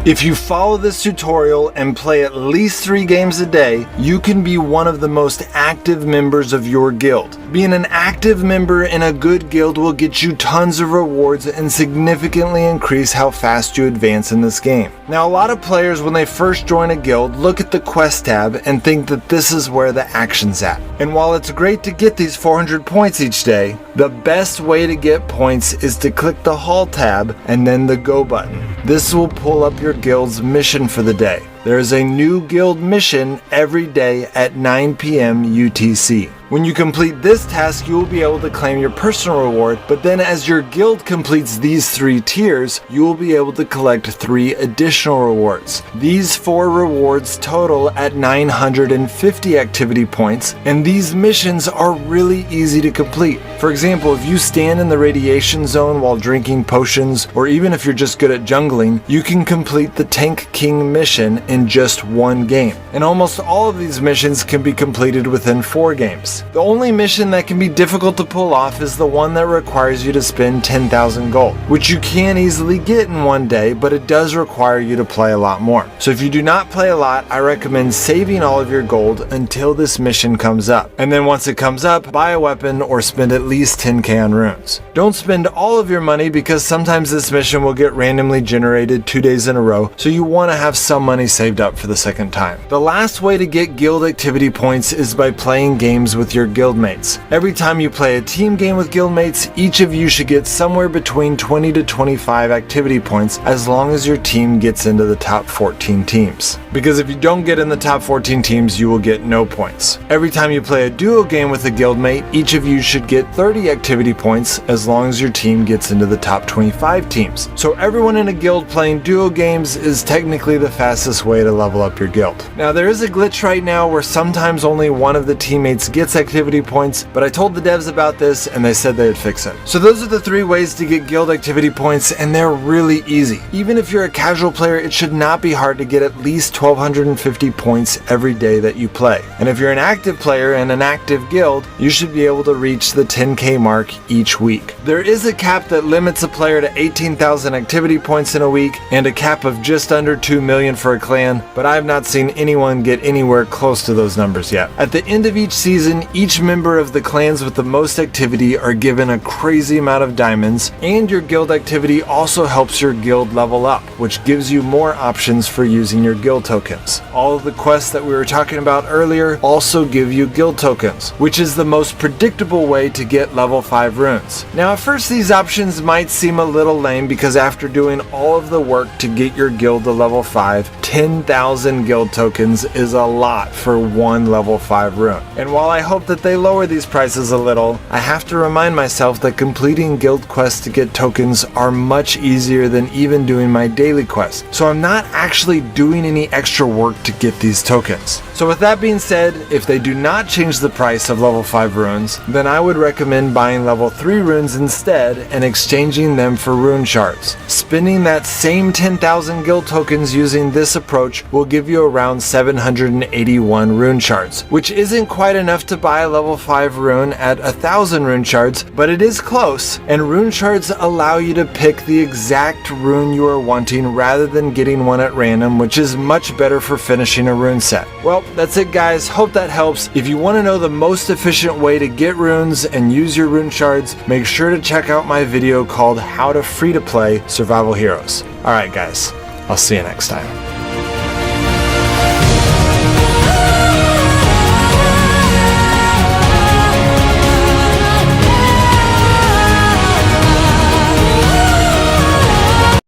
If you follow this tutorial and play at least 3 games a day, you can be one of the most active members of your guild. Being an active member in a good guild will get you tons of rewards and significantly increase how fast you advance in this game. Now, a lot of players when they first join a guild look at the quest tab and think that this is where the action's at. And while it's great to get these 400 points each day, the best way to get points is to click the Haul tab and then the Go button. This will pull up your guild's mission for the day. There is a new guild mission every day at 9 p.m. UTC. When you complete this task, you will be able to claim your personal reward, but then as your guild completes these 3 tiers, you will be able to collect 3 additional rewards. These 4 rewards total at 950 activity points, and these missions are really easy to complete. For example, if you stand in the radiation zone while drinking potions, or even if you're just good at jungling, you can complete the Tank King mission in just 1 game. And almost all of these missions can be completed within 4 games. The only mission that can be difficult to pull off is the one that requires you to spend 10,000 gold, which you can easily get in 1 day, but it does require you to play a lot more. So if you do not play a lot, I recommend saving all of your gold until this mission comes up. And then once it comes up, buy a weapon or spend at least 10k on runes. Don't spend all of your money because sometimes this mission will get randomly generated 2 days in a row, so you want to have some money saved up for the second time. The last way to get guild activity points is by playing games with your guildmates. Every time you play a team game with guildmates, each of you should get somewhere between 20 to 25 activity points as long as your team gets into the top 14 teams. Because if you don't get in the top 14 teams, you will get no points. Every time you play a duo game with a guildmate, each of you should get 30 activity points as long as your team gets into the top 25 teams. So everyone in a guild playing duo games is technically the fastest way to level up your guild. Now there is a glitch right now where sometimes only one of the teammates gets activity points, but I told the devs about this and they said they'd fix it. So those are the 3 ways to get guild activity points, and they're really easy. Even if you're a casual player, it should not be hard to get at least 1250 points every day that you play. And if you're an active player in an active guild, you should be able to reach the 10k mark each week. There is a cap that limits a player to 18,000 activity points in a week and a cap of just under 2 million for a clan, but I have not seen anyone get anywhere close to those numbers yet. At the end of each season, each member of the clans with the most activity are given a crazy amount of diamonds, and your guild activity also helps your guild level up, which gives you more options for using your guild tokens. All of the quests that we were talking about earlier also give you guild tokens, which is the most predictable way to get level 5 runes. Now at first these options might seem a little lame because after doing all of the work to get your guild to level 5, 10,000 guild tokens is a lot for 1 level 5 rune. And while I hope that they lower these prices a little, I have to remind myself that completing guild quests to get tokens are much easier than even doing my daily quests. So I'm not actually doing any extra work to get these tokens. So with that being said, if they do not change the price of level 5 runes, then I would recommend buying level 3 runes instead and exchanging them for rune shards. Spending that same 10,000 guild tokens using this approach will give you around 781 rune shards, which isn't quite enough to buy a level 5 rune at 1,000 rune shards, but it is close, and rune shards allow you to pick the exact rune you are wanting rather than getting one at random, which is much better for finishing a rune set. Well, that's it guys, hope that helps. If you want to know the most efficient way to get runes and use your rune shards, make sure to check out my video called How to Free to Play Survival Heroes. Alright guys, I'll see you next time.